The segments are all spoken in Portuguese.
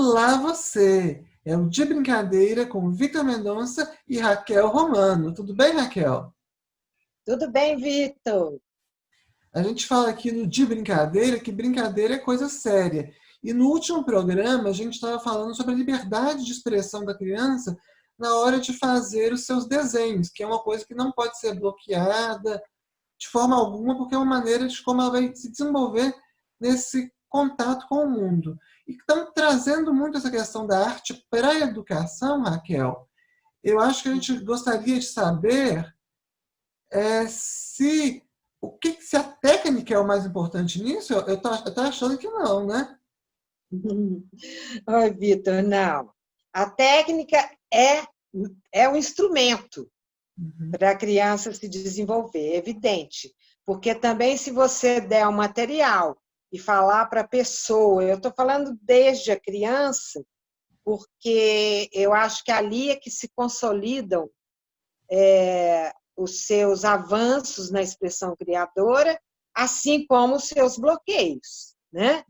Olá você! É o De Brincadeira com Vitor Mendonça e Raquel Romano. Tudo bem, Raquel? Tudo bem, Vitor? A gente fala aqui no De Brincadeira que brincadeira é coisa séria. E no último programa a gente estava falando sobre a liberdade de expressão da criança na hora de fazer os seus desenhos, que é uma coisa que não pode ser bloqueada de forma alguma, porque é uma maneira de como ela vai se desenvolver nesse contato com o mundo. E estão trazendo muito essa questão da arte para a educação, Raquel. Eu acho que a gente gostaria de saber se se a técnica é o mais importante nisso. Eu tô achando que não, né? Oi, Vitor, não. A técnica é um instrumento Uhum. para a criança se desenvolver, é evidente. Porque também, se você der o material e falar para a pessoa, eu estou falando desde a criança, porque eu acho que ali é que se consolidam os seus avanços na expressão criadora, assim como os seus bloqueios, né?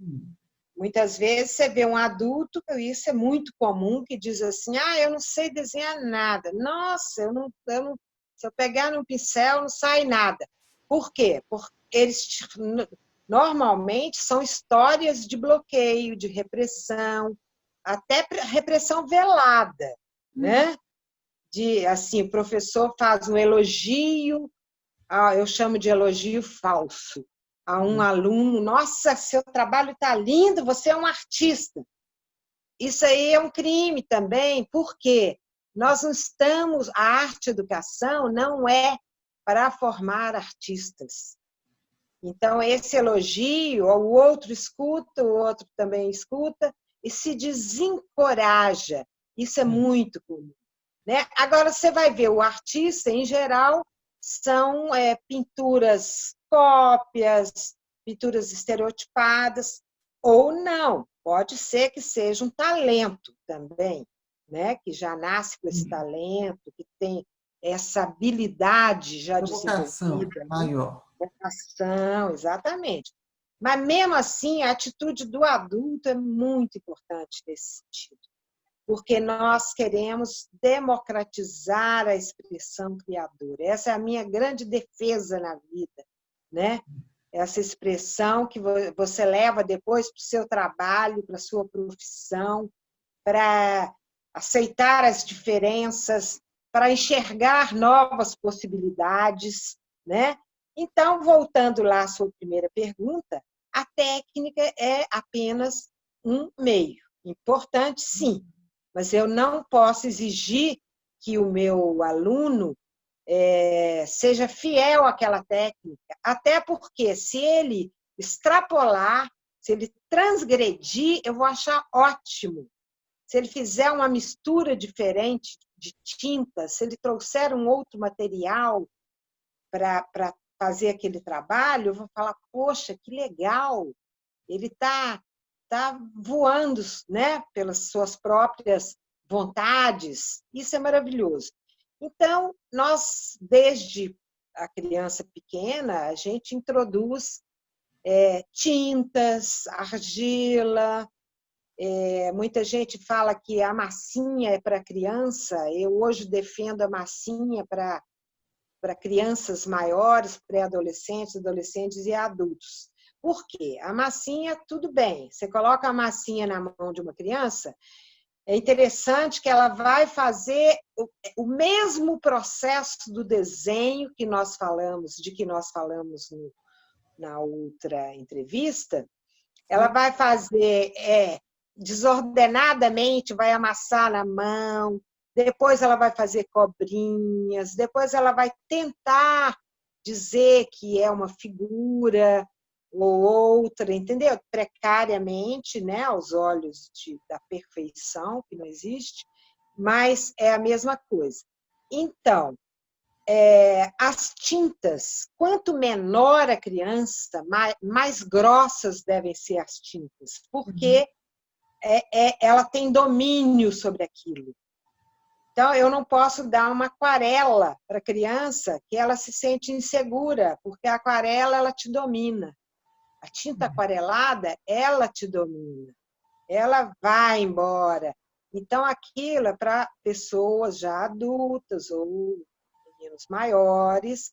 Muitas vezes você vê um adulto, isso é muito comum, que diz assim, eu não sei desenhar nada. Nossa, se eu pegar no pincel, não sai nada. Por quê? Porque eles normalmente são histórias de bloqueio, de repressão, até repressão velada, né? De, assim, o professor faz um elogio, eu chamo de elogio falso, a um aluno, nossa, seu trabalho está lindo, você é um artista. Isso aí é um crime também, porque nós não estamos, a arte-educação não é para formar artistas. Então, esse elogio, o outro escuta, o outro também escuta, e se desencoraja. Isso é muito comum. Né? Agora, você vai ver, o artista, em geral, são pinturas cópias, pinturas estereotipadas, ou não. Pode ser que seja um talento também, né? Que já nasce com esse talento, que tem essa habilidade já Uma vocação desenvolvida, né? maior. Vocação, exatamente. Mas, mesmo assim, a atitude do adulto é muito importante nesse sentido, porque nós queremos democratizar a expressão criadora. Essa é a minha grande defesa na vida, né? Essa expressão que você leva depois para o seu trabalho, para a sua profissão, para aceitar as diferenças, para enxergar novas possibilidades, né? Então, voltando lá à sua primeira pergunta, a técnica é apenas um meio. Importante, sim, mas eu não posso exigir que o meu aluno seja fiel àquela técnica, até porque se ele extrapolar, se ele transgredir, eu vou achar ótimo. Se ele fizer uma mistura diferente de tinta, se ele trouxer um outro material para fazer aquele trabalho, eu vou falar, poxa, que legal, ele tá voando, né, pelas suas próprias vontades. Isso é maravilhoso. Então, nós, desde a criança pequena, a gente introduz tintas, argila. Muita gente fala que a massinha é para criança. Eu hoje defendo a massinha para crianças maiores, pré-adolescentes, adolescentes e adultos. Por quê? A massinha, tudo bem. Você coloca a massinha na mão de uma criança, é interessante que ela vai fazer o mesmo processo do desenho de que nós falamos na outra entrevista. Ela Sim. vai fazer desordenadamente, vai amassar na mão, depois ela vai fazer cobrinhas, depois ela vai tentar dizer que é uma figura ou outra, entendeu? Precariamente, né, aos olhos da perfeição, que não existe, mas é a mesma coisa. Então, as tintas, quanto menor a criança, mais grossas devem ser as tintas, Uhum. porque ela tem domínio sobre aquilo. Então, eu não posso dar uma aquarela para a criança que ela se sente insegura, porque a aquarela ela te domina. A tinta aquarelada, ela te domina. ela vai embora. Então, aquilo é para pessoas já adultas ou meninos maiores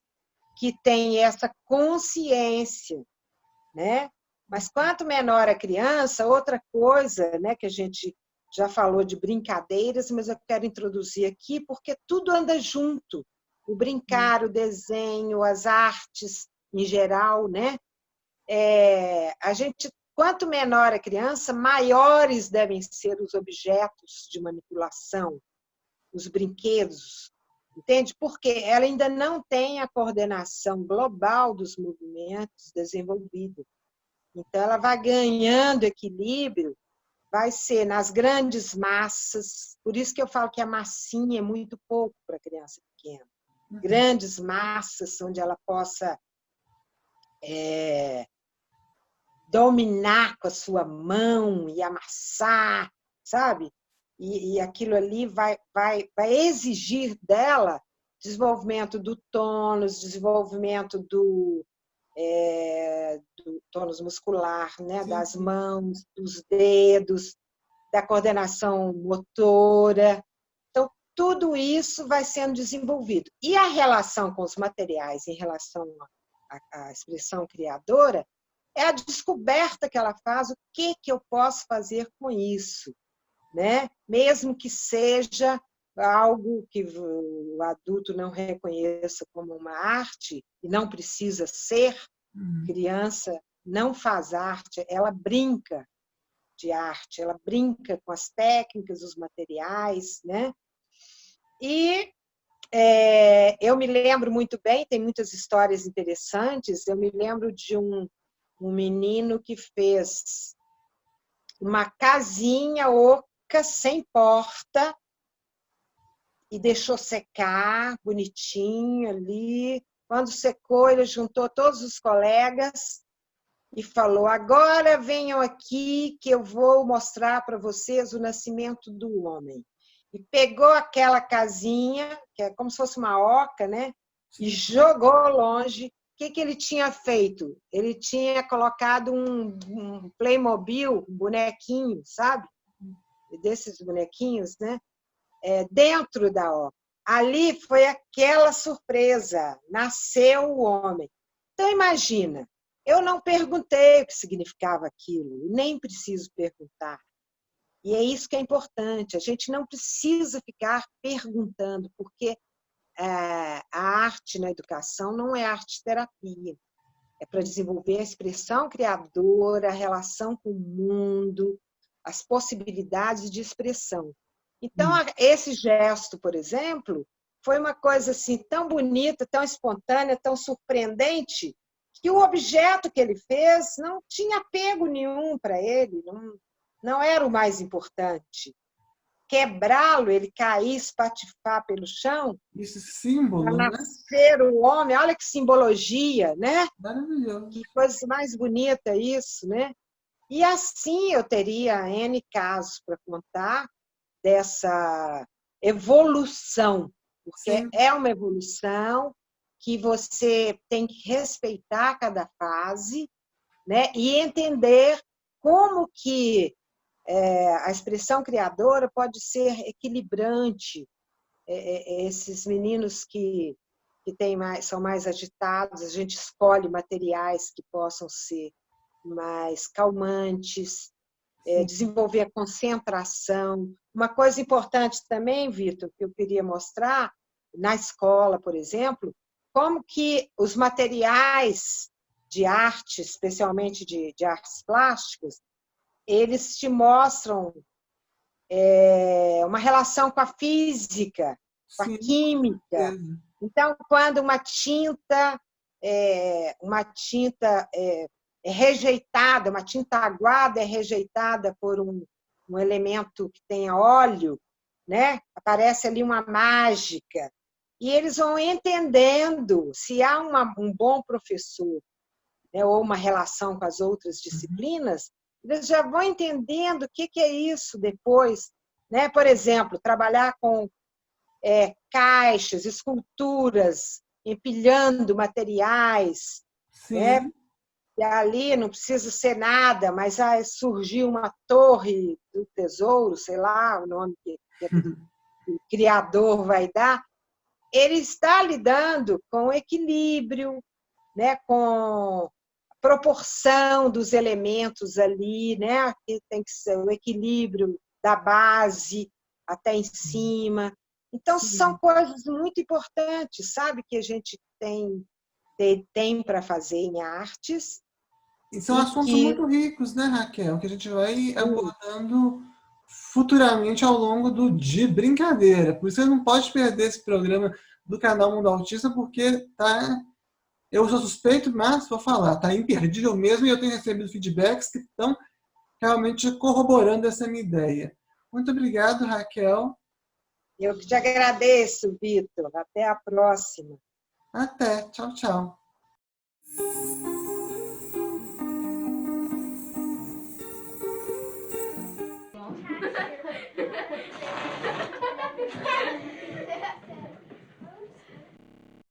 que têm essa consciência, né? Mas quanto menor a criança, outra coisa, né, que a gente já falou de brincadeiras, mas eu quero introduzir aqui porque tudo anda junto. O brincar, o desenho, as artes em geral, né? A gente, quanto menor a criança, maiores devem ser os objetos de manipulação, os brinquedos, entende? Porque ela ainda não tem a coordenação global dos movimentos desenvolvida. Então, ela vai ganhando equilíbrio, vai ser nas grandes massas, por isso que eu falo que a massinha é muito pouco para a criança pequena. Grandes massas, onde ela possa dominar com a sua mão e amassar, sabe? E aquilo ali vai exigir dela desenvolvimento do tônus, desenvolvimento do tônus muscular, né? Das mãos, dos dedos, da coordenação motora. Então, tudo isso vai sendo desenvolvido. E a relação com os materiais em relação à expressão criadora é a descoberta que ela faz, o que eu posso fazer com isso, né? Mesmo que seja algo que o adulto não reconheça como uma arte, e não precisa ser, criança não faz arte, ela brinca de arte, ela brinca com as técnicas, os materiais, né? E eu me lembro muito bem, tem muitas histórias interessantes, eu me lembro de um menino que fez uma casinha oca, sem porta, e deixou secar, bonitinho ali. Quando secou, ele juntou todos os colegas e falou: agora venham aqui que eu vou mostrar para vocês o nascimento do homem. E pegou aquela casinha, que é como se fosse uma oca, né? E jogou longe. O que ele tinha feito? Ele tinha colocado um Playmobil, um bonequinho, sabe? Desses bonequinhos, né? Dentro da oca. Ali foi aquela surpresa, nasceu o homem. Então, imagina, eu não perguntei o que significava aquilo, nem preciso perguntar. E é isso que é importante, a gente não precisa ficar perguntando, porque a arte na educação não é arte-terapia, é para desenvolver a expressão criadora, a relação com o mundo, as possibilidades de expressão. Então, esse gesto, por exemplo, foi uma coisa assim tão bonita, tão espontânea, tão surpreendente, que o objeto que ele fez não tinha apego nenhum para ele, não era o mais importante. Quebrá-lo, ele cair, espatifar pelo chão, esse símbolo, para né? nascer o homem, olha que simbologia, né? Maravilhoso. Que coisa mais bonita isso, né? E assim eu teria N casos para contar dessa evolução, porque é uma evolução que você tem que respeitar cada fase, né? E entender como que a expressão criadora pode ser equilibrante. Esses meninos que são mais agitados, a gente escolhe materiais que possam ser mais calmantes, desenvolver a concentração. Uma coisa importante também, Vitor, que eu queria mostrar, na escola, por exemplo, como que os materiais de arte, especialmente de artes plásticas, eles te mostram uma relação com a física, com a química. Então, quando uma tinta é rejeitada, uma tinta aguada é rejeitada por um elemento que tenha óleo, né? Aparece ali uma mágica. E eles vão entendendo, se há um bom professor, né, ou uma relação com as outras disciplinas, eles já vão entendendo o que é isso depois. Né? Por exemplo, trabalhar com caixas, esculturas, empilhando materiais, né? E ali não precisa ser nada, mas surgiu uma torre do tesouro, sei lá o nome que o criador vai dar. Ele está lidando com equilíbrio, né, com proporção dos elementos ali, né, que tem que ser o equilíbrio da base até em cima. Então, são coisas muito importantes, sabe, que a gente tem para fazer em artes E são e assuntos que muito ricos, né, Raquel? Que a gente vai abordando futuramente ao longo do De Brincadeira. Por isso você não pode perder esse programa do canal Mundo Autista, porque tá. Eu sou suspeito, mas vou falar, tá imperdível mesmo e eu tenho recebido feedbacks que estão realmente corroborando essa minha ideia. Muito obrigado, Raquel. eu que te agradeço, Vitor. Até a próxima. Até. Tchau, tchau.